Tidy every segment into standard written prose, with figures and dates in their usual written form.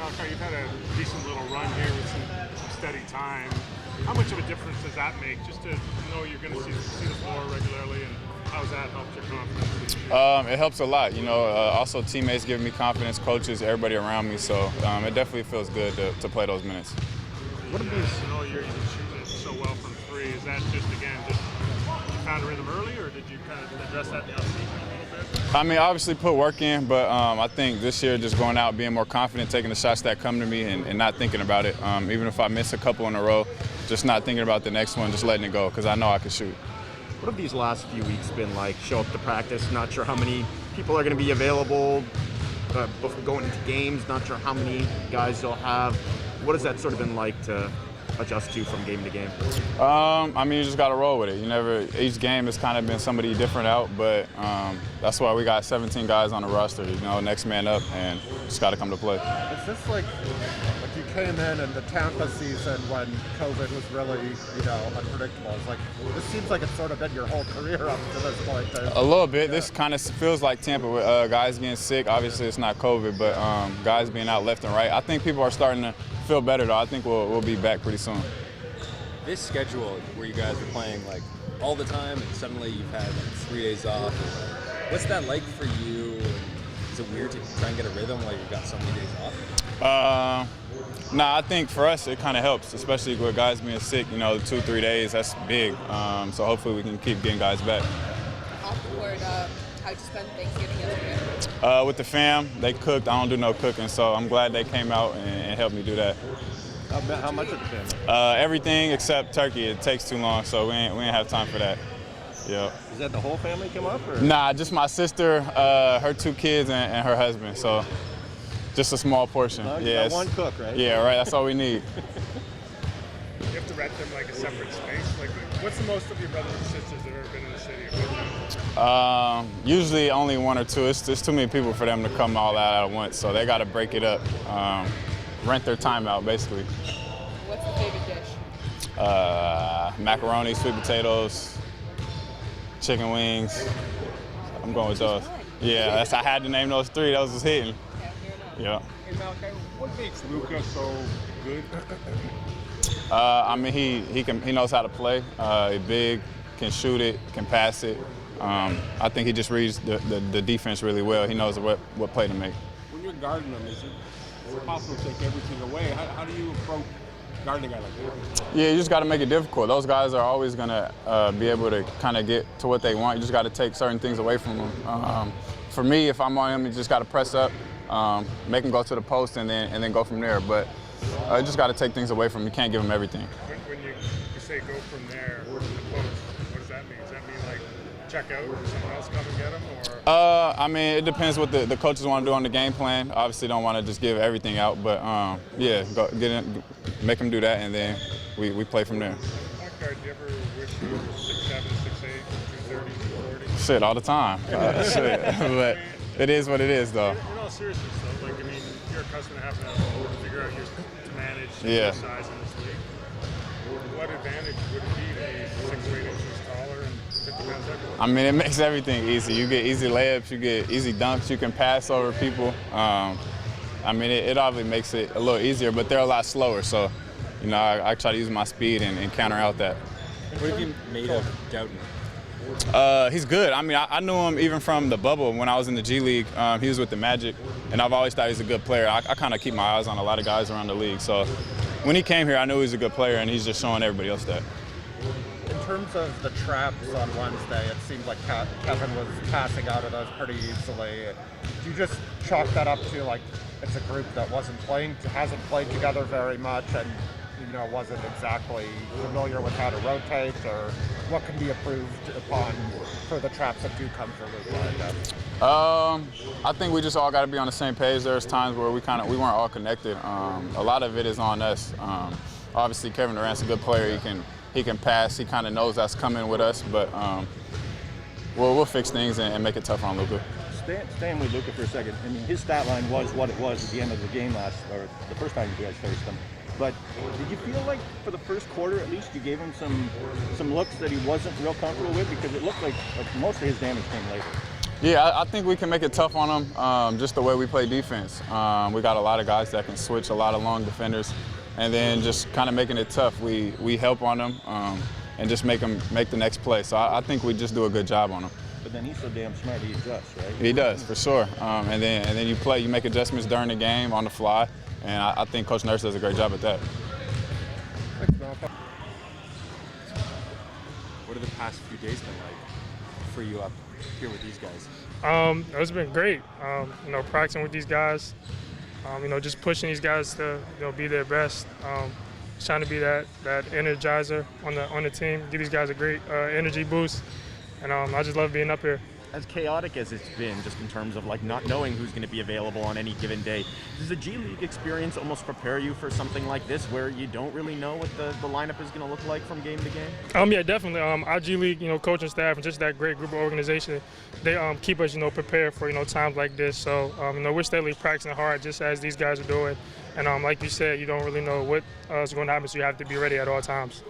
Malachi, you've had a decent little run here with some steady time. How much of a difference does that make, just to know you're going to see the floor regularly, and how has that helped your confidence? It helps a lot. Also teammates giving me confidence, coaches, everybody around me. So it definitely feels good to play those minutes. What have these, you're shooting it so well from three. Is that just you found a rhythm early, or did you kind of address that in the offseason a little bit? I mean, obviously put work in, but I think this year just going out, being more confident, taking the shots that come to me and not thinking about it. Even if I miss a couple in a row, just not thinking about the next one, just letting it go, because I know I can shoot. What have these last few weeks been like? Show up to practice, not sure how many people are going to be available before going into games, not sure how many guys you'll have. What has that sort of been like to adjust to from game to game? I mean, you just got to roll with it. Each game has kind of been somebody different out, but that's why we got 17 guys on the roster, next man up, and just got to come to play. Is this like you came in the Tampa season when COVID was really, unpredictable? It's like, this seems like it's sort of been your whole career up to this point. A little bit. Yeah. This kind of feels like Tampa with guys getting sick. Obviously, it's not COVID, but guys being out left and right. I think people are starting to feel better, though. I think we'll be back pretty soon. This schedule where you guys are playing like all the time and suddenly you've had like 3 days off, what's that like for you? Is it weird to try and get a rhythm while you've got so many days off? Nah, I think for us it kind of helps, especially with guys being sick. 2-3 days, that's big. So hopefully we can keep getting guys back. Off the board, how'd you spend Thanksgiving yesterday? With the fam, they cooked. I don't do no cooking, so I'm glad they came out and helped me do that. How much of the family? Everything except turkey. It takes too long, so we ain't have time for that. Yeah. Is that the whole family come up? Or? Nah, just my sister, her 2 kids, and her husband. So just a small portion. Yeah, one cook, right? Yeah, right. That's all we need. You have to rent them like a separate space. Like, what's the most of your brothers and sisters that have ever been in the city? Usually only 1 or 2. It's too many people for them to come all out at once, so they got to break it up. Rent their time out, basically. What's the favorite dish? Macaroni, sweet potatoes, chicken wings. I'm going with those. Yeah, I had to name those 3. Those was hitting. Yeah. Hey Malachi, what makes Luka so good? I mean, he knows how to play. He's big, can shoot it, can pass it. I think he just reads the defense really well. He knows what play to make. When you're guarding him, is it possible to take everything away? How do you approach guarding a guy like that? Yeah, you just got to make it difficult. Those guys are always going to be able to kind of get to what they want. You just got to take certain things away from them. For me, if I'm on him, you just got to press up, make him go to the post, and then go from there. But you just got to take things away from him. You can't give him everything. When you say go from there to the post, what does that mean? Does that mean like check out and someone else come and get him? Or? I mean, it depends what the coaches want to do on the game plan. Obviously, don't want to just give everything out, but yeah, get in, make them do that, and then we play from there. Do you ever wish you were 6'7", 6'8", 230, 240? Shit, all the time. Shit. But it is what it is, though. In all seriousness, though, like, I mean, you're accustomed to having to figure out to manage your size in this league. What advantage would it be to be 6 or 8 inches taller and 50 pounds heavier? I mean, it makes everything easy. You get easy layups, you get easy dunks, you can pass over people. I mean, it obviously makes it a little easier, but they're a lot slower. So, I try to use my speed and counter out that. What have you made of Dowtin? He's good. I mean, I knew him even from the bubble when I was in the G League. He was with the Magic, and I've always thought he's a good player. I kind of keep my eyes on a lot of guys around the league. So when he came here, I knew he was a good player, and he's just showing everybody else that. In terms of the traps on Wednesday, it seemed like Kevin was passing out of those pretty easily. Do you just chalk that up to like it's a group that hasn't played together very much, and wasn't exactly familiar with how to rotate, or what can be improved upon for the traps that do come for Luka, I guess? I think we just all got to be on the same page. There's times where we weren't all connected. A lot of it is on us. Obviously, Kevin Durant's a good player. He can pass. He kind of knows that's coming with us, but we'll fix things and make it tough on Luka. Staying with Luka for a second. I mean, his stat line was what it was at the end of the game the first time you guys faced him. But did you feel like for the first quarter at least you gave him some looks that he wasn't real comfortable with? Because it looked like most of his damage came later. Yeah, I think we can make it tough on them, just the way we play defense. We got a lot of guys that can switch, a lot of long defenders, and then just kind of making it tough. We help on them and just make them make the next play. So I think we just do a good job on them. But then he's so damn smart, he adjusts, right? He does, for sure. And then you make adjustments during the game on the fly, and I think Coach Nurse does a great job at that. What have the past few days been like for you up here with these guys? It's been great. Practicing with these guys, just pushing these guys to be their best. Trying to be that energizer on the team, give these guys a great energy boost, and I just love being up here. As chaotic as it's been, just in terms of like not knowing who's going to be available on any given day, does the G League experience almost prepare you for something like this, where you don't really know what the lineup is going to look like from game to game? Yeah, definitely. Our G League, coaching staff and just that great group of organization, they keep us, prepared for times like this. So, we're steadily practicing hard, just as these guys are doing. And like you said, you don't really know what is going to happen, so you have to be ready at all times.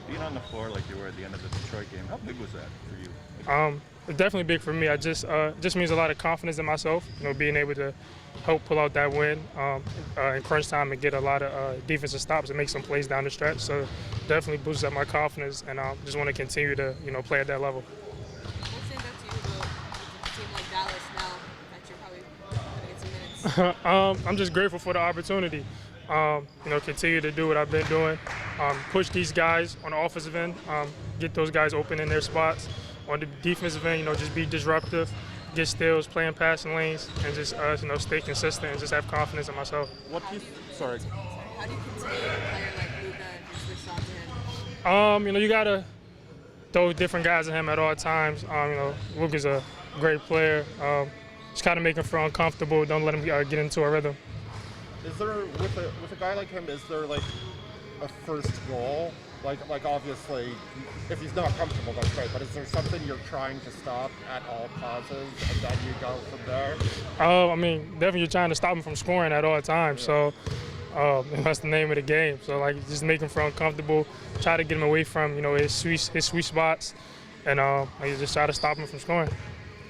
Being on the floor like you were at the end of the Detroit game, how big was that for you? It's definitely big for me. I just means a lot of confidence in myself. Being able to help pull out that win in crunch time and get a lot of defensive stops and make some plays down the stretch. So definitely boosts up my confidence, and I just want to continue to play at that level. What stands out to you about a team like Dallas now that you're probably going to get some minutes? I'm just grateful for the opportunity. Continue to do what I've been doing. Push these guys on the offensive end. Get those guys open in their spots. On the defensive end, just be disruptive, get steals, play in passing lanes, and just stay consistent and just have confidence in myself. How do you contain a player like Luka and just switch on to him? You gotta throw different guys at him at all times. Luka's a great player. Just kind of make him feel uncomfortable. Don't let him get into a rhythm. Is there with a guy like him? Is there like a first goal? Like obviously, if he's not comfortable, that's great. But is there something you're trying to stop at all causes, and then you go from there? Definitely you're trying to stop him from scoring at all times. Yeah. So that's the name of the game. So just make him feel uncomfortable. Try to get him away from his sweet spots, and just try to stop him from scoring.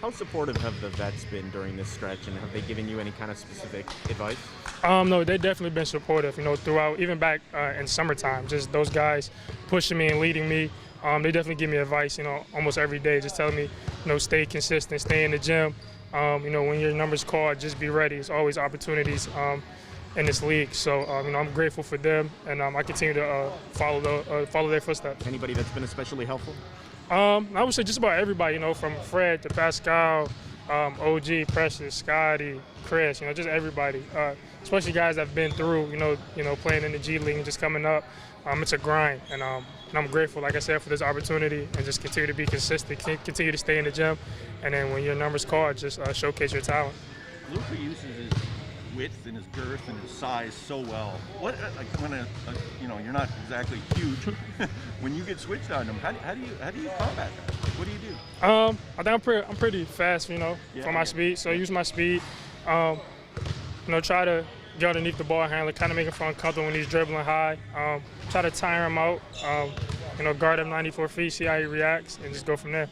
How supportive have the vets been during this stretch, and have they given you any kind of specific advice? No, they've definitely been supportive, throughout, even back in summertime. Just those guys pushing me and leading me. They definitely give me advice, almost every day, just telling me, stay consistent, stay in the gym. When your number's called, just be ready. There's always opportunities in this league. So, I'm grateful for them, and I continue to follow their footsteps. Anybody that's been especially helpful? I would say just about everybody, from Fred to Pascal, OG, Precious, Scotty, Chris, just everybody. Especially guys that have been through, playing in the G League and just coming up. It's a grind, and I'm grateful, like I said, for this opportunity, and just continue to be consistent, continue to stay in the gym, and then when your number's called, just showcase your talent. Luka uses his width and his girth and his size so well. What when you're not exactly huge, when you get switched on him, how do you combat that? What do you do? I think I'm pretty fast, for my speed. So I use my speed. Try to get underneath the ball handler, kind of make him feel uncomfortable when he's dribbling high. Try to tire him out. Guard him 94 feet, see how he reacts, and just go from there.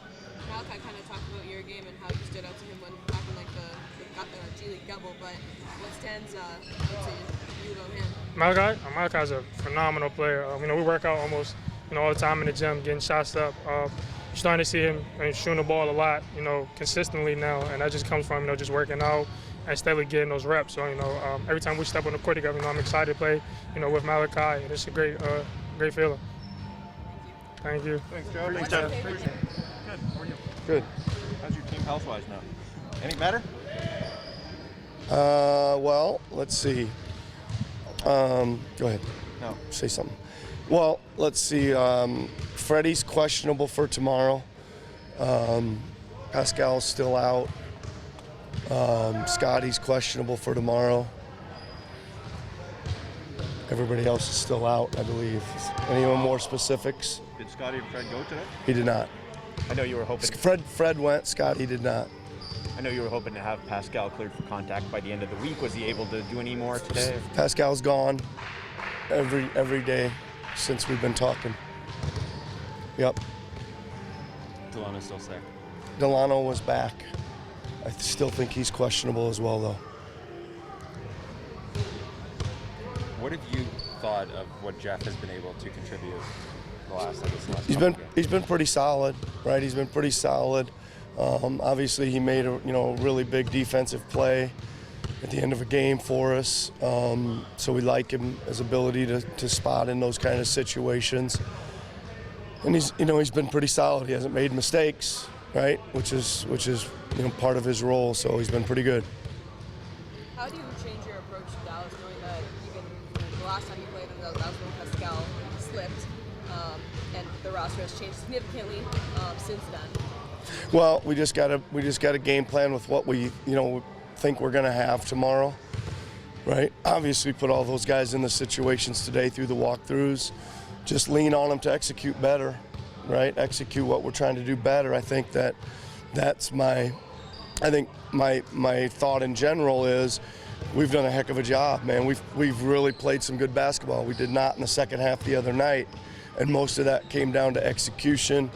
Malachi kind of talked about your game and how you stood out to him when knocking the G League double, but what stands out to you about him? Malachi's a phenomenal player. We work out almost all the time in the gym, getting shots up. Starting to see him shooting the ball a lot, consistently now, and that just comes from just working out and steadily getting those reps. So every time we step on the court together, I'm excited to play, with Malachi, and it's a great feeling. Thank you. Thanks, Joe. What's your favorite? Good. How are you? Good. How's your team health-wise now? Any better? Well, let's see. Go ahead. No. Say something. Well, let's see. Freddie's questionable for tomorrow. Pascal's still out. Scotty's questionable for tomorrow. Everybody else is still out, I believe. Any more specifics? Did Scotty and Fred go today? He did not. I know you were hoping. Fred went. Scotty did not. I know you were hoping to have Pascal cleared for contact by the end of the week. Was he able to do any more today? Pascal's gone every day since we've been talking. Yep. Delano's still sick. Delano was back. I still think he's questionable as well, though. What have you thought of what Jeff has been able to contribute the last He's couple been pretty solid, right? He's been pretty solid. Obviously, he made a really big defensive play at the end of a game for us. So we like him, his ability to spot in those kind of situations. And he's been pretty solid. He hasn't made mistakes, right? Which is part of his role. So he's been pretty good. How do you change your approach to Dallas, knowing that even the last time you played them, that was when Pascal slipped, and the roster has changed significantly since then? Well, we just got a game plan with what we think we're going to have tomorrow, right? Obviously, put all those guys in the situations today through the walkthroughs. Just lean on them to execute better, right? Execute what we're trying to do better. I think that's my thought in general is we've done a heck of a job, man. We've really played some good basketball. We did not in the second half the other night, and most of that came down to execution.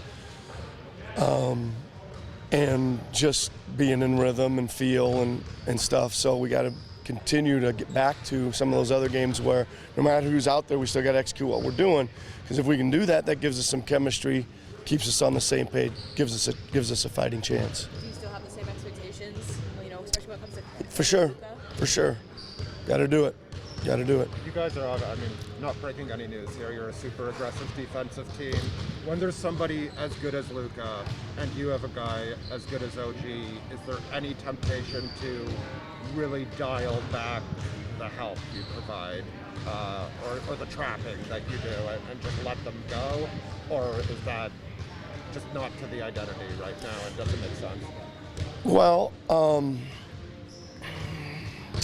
And just being in rhythm and feel and stuff. So we got to continue to get back to some of those other games where no matter who's out there, we still got to execute what we're doing. Because if we can do that, that gives us some chemistry, keeps us on the same page, gives us a fighting chance. Do you still have the same expectations, especially when it comes to For sure. Got to do it. You guys are, not breaking any news here. You're a super aggressive defensive team. When there's somebody as good as Luka and you have a guy as good as OG, is there any temptation to really dial back the help you provide or the trapping that you do and just let them go? Or is that just not to the identity right now and doesn't make sense? Well,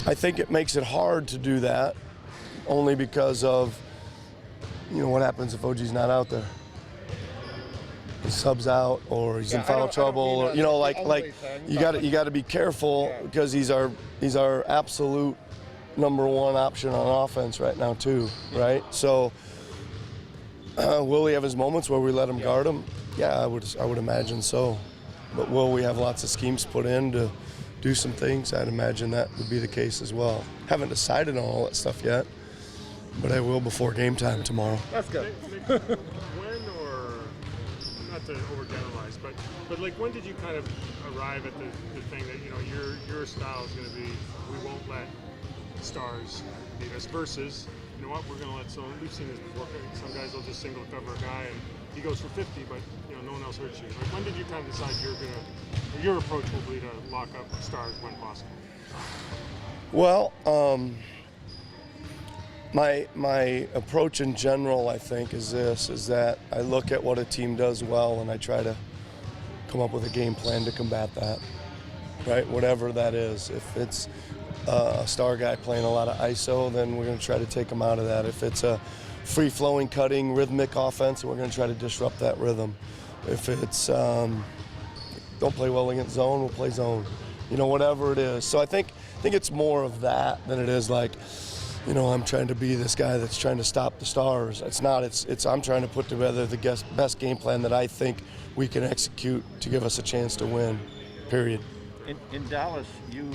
I think it makes it hard to do that only because of, what happens if OG's not out there. He subs out or he's in foul trouble or, you got to be careful because he's our absolute number one option on offense right now too, right? So will he have his moments where we let him guard him? Yeah, I would imagine so. But will we have lots of schemes put in to do some things? I'd imagine that would be the case as well. Haven't decided on all that stuff yet, but I will before game time tomorrow. That's good. When, or not to overgeneralize, but when did you kind of arrive at the thing that your style is going to be? We won't let stars beat us. Versus, you know what? We're going to let some. We've seen this before. Some guys will just single cover a guy and he goes for 50, but no one else hurts you. When did you kind of decide your approach will be to lock up stars when possible? Well, my approach in general, I think, is that I look at what a team does well and I try to come up with a game plan to combat that, right? Whatever that is. If it's a star guy playing a lot of ISO, then we're going to try to take him out of that. If it's a free-flowing, cutting, rhythmic offense, we're going to try to disrupt that rhythm. If it's don't play well against zone, we'll play zone. Whatever it is. So I think it's more of that than it is I'm trying to be this guy that's trying to stop the stars. It's not. It's I'm trying to put together the best game plan that I think we can execute to give us a chance to win, period. In Dallas, you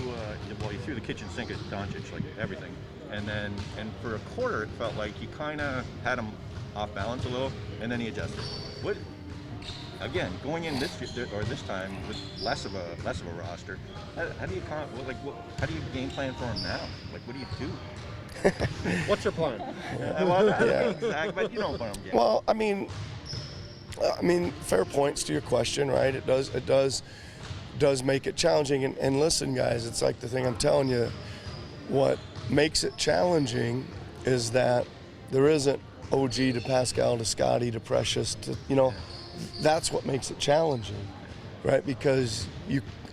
threw the kitchen sink at Doncic, like everything. And for a quarter, it felt like you kind of had him off balance a little, and then he adjusted. Again, going in this time with less of a roster, how do you game plan for him now? What do you do? What's your plan? Exactly, but you know what I'm getting. Well, I mean, fair points to your question, right? It does make it challenging. And listen, guys, it's like the thing I'm telling you. What makes it challenging is that there isn't OG to Pascal to Scotty to Precious to that's what makes it challenging, right? Because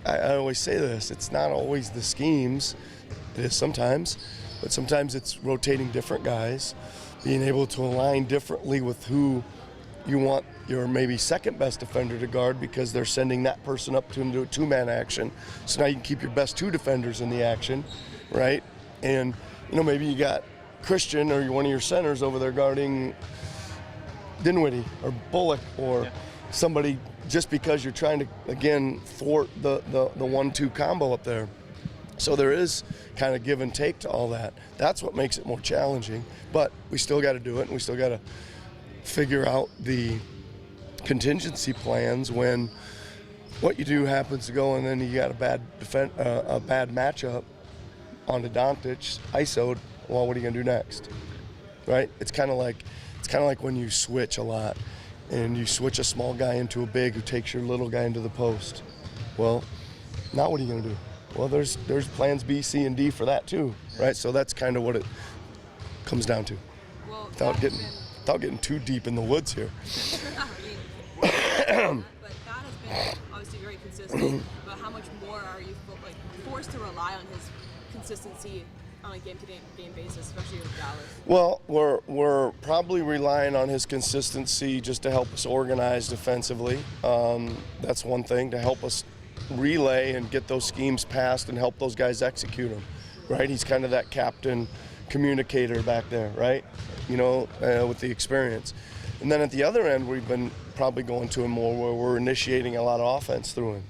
I always say this, it's not always the schemes. It is sometimes, but sometimes it's rotating different guys, being able to align differently with who you want your maybe second best defender to guard because they're sending that person up to do a two-man action. So now you can keep your best two defenders in the action, right? And maybe you got Christian or one of your centers over there guarding Dinwiddie or Bullock or somebody just because you're trying to, again, thwart the 1-2 combo up there. So there is kind of give and take to all that. That's what makes it more challenging. But we still got to do it, and we still got to figure out the contingency plans when what you do happens to go, and then you got a bad matchup onto Doncic, ISO'd. Well, what are you gonna do next, right? It's kind of like when you switch a lot, and you switch a small guy into a big who takes your little guy into the post. Well, now what are you gonna do? Well, there's plans B, C, and D for that too, right? So that's kind of what it comes down to. Well, without getting too deep in the woods here. But that has been obviously very consistent. But how much more are you forced to rely on his consistency on a game-to-game basis, especially with Dallas? Well, we're probably relying on his consistency just to help us organize defensively. That's one thing, to help us relay and get those schemes passed and help those guys execute them, right? He's kind of that captain communicator back there, right? With the experience. And then at the other end, we've been probably going to him more where we're initiating a lot of offense through him.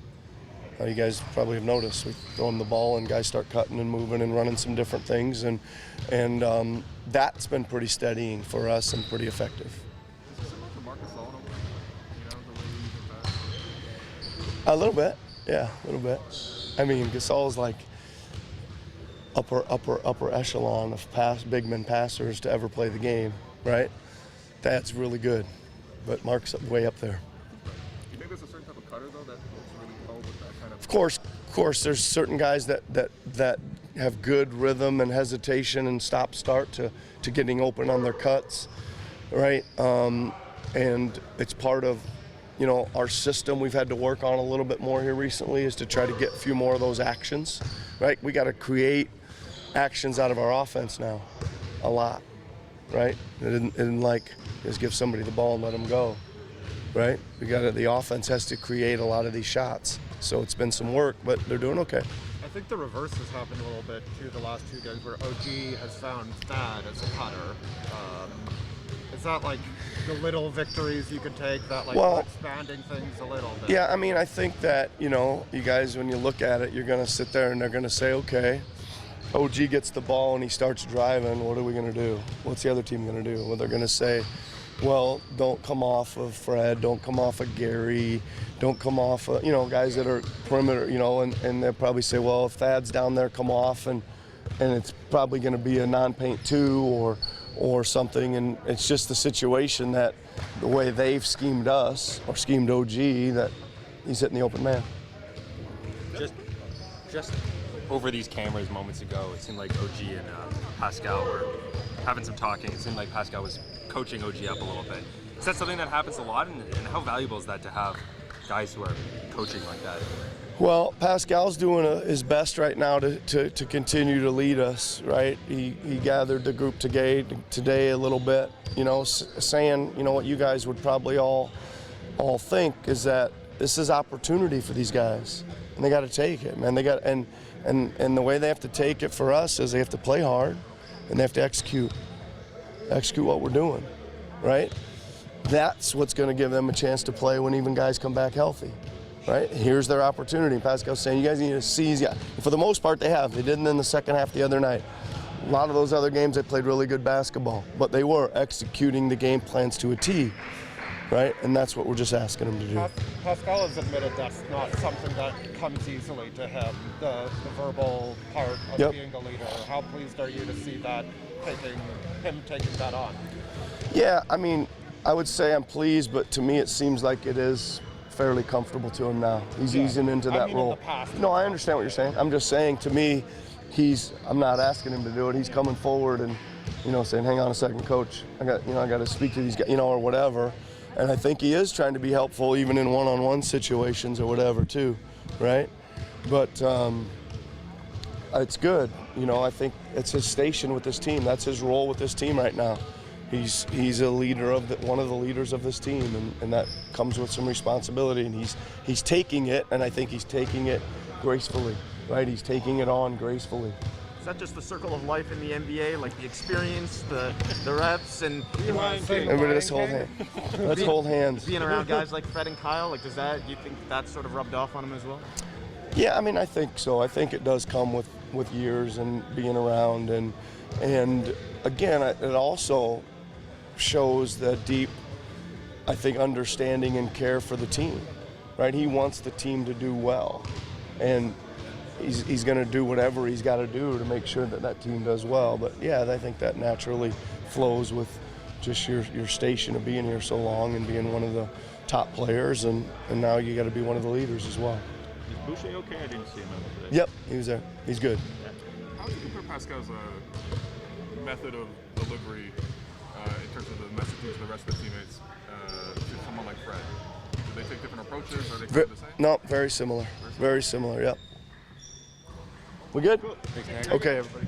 You guys probably have noticed we throw him the ball and guys start cutting and moving and running some different things, and that's been pretty steadying for us and pretty effective. A little bit, yeah, a little bit. I mean, Gasol's like upper echelon of big men passers to ever play the game, right? That's really good, but Mark's way up there. Do you think there's a certain type of cutter though that works really well with that kind of? Of course, there's certain guys that have good rhythm and hesitation and stop-start to getting open on their cuts, right? And it's part of, our system we've had to work on a little bit more here recently is to try to get a few more of those actions, right? We got to create actions out of our offense now, a lot, right? It isn't like just give somebody the ball and let them go, right? The offense has to create a lot of these shots. So it's been some work, but they're doing okay. I think the reverse has happened a little bit too the last 2 games, where OG has found Thad as a cutter. Is that like the little victories you could take that expanding things a little bit? Yeah, I mean, I think that, you guys, when you look at it, you're going to sit there and they're going to say, okay, OG gets the ball and he starts driving, what are we going to do? What's the other team going to do? Well, they're going to say, well, don't come off of Fred, don't come off of Gary, don't come off of, guys that are perimeter, and they'll probably say, well, if Thad's down there, come off, and it's probably going to be a non-paint 2 or something, and it's just the situation that the way they've schemed us or schemed OG that he's hitting the open man. Just over these cameras moments ago, it seemed like OG and Pascal were having some talking. It seemed like Pascal was coaching OG up a little bit. Is that something that happens a lot, and how valuable is that to have guys who are coaching like that? Well, Pascal's doing his best right now to continue to lead us, right? He gathered the group today a little bit, saying, what you guys would probably all think is that this is opportunity for these guys, and they got to take it, man. They got and the way they have to take it for us is they have to play hard, and they have to execute what we're doing, right? That's what's going to give them a chance to play when even guys come back healthy, right? Here's their opportunity. Pascal's saying, you guys need to seize. Yeah. For the most part, they have. They didn't in the second half the other night. A lot of those other games, they played really good basketball, but they were executing the game plans to a T, right? And that's what we're just asking them to do. Pascal has admitted that's not something that comes easily to him, the verbal part of being a leader. How pleased are you to see that, him taking that on? Yeah, I mean, I would say I'm pleased, but to me it seems like it is fairly comfortable to him now. He's easing into that role. In the past. No, I understand what you're saying. I'm just saying, to me, I'm not asking him to do it. He's coming forward and, saying, hang on a second, coach. I got to speak to these guys, or whatever. And I think he is trying to be helpful even in one-on-one situations or whatever too, right? But it's good. I think it's his station with this team. That's his role with this team right now. He's a leader one of the leaders of this team, and that comes with some responsibility. And he's taking it, and I think he's taking it gracefully, right? He's taking it on gracefully. that just the circle of life in the NBA? Like the experience, the reps, and Everybody, let's hold hands. Let's hold hands. being around guys like Fred and Kyle. Like, do you think that sort of rubbed off on him as well? Yeah, I mean, I think so. I think it does come with years and being around, and again, it also shows the deep, I think, understanding and care for the team, right? He wants the team to do well, and he's going to do whatever he's got to do to make sure that team does well. But yeah, I think that naturally flows with just your station of being here so long and being one of the top players, and now you got to be one of the leaders as well. Is Boucher okay? I didn't see him out today. Yep, he was there. He's good. How would you compare Pascal's method of delivery in terms of the messaging to the rest of the teammates to someone like Fred? Do they take different approaches? Are they kind of the same? No, very similar. Very similar, yep. We good? Thanks, Nick. Okay, everybody.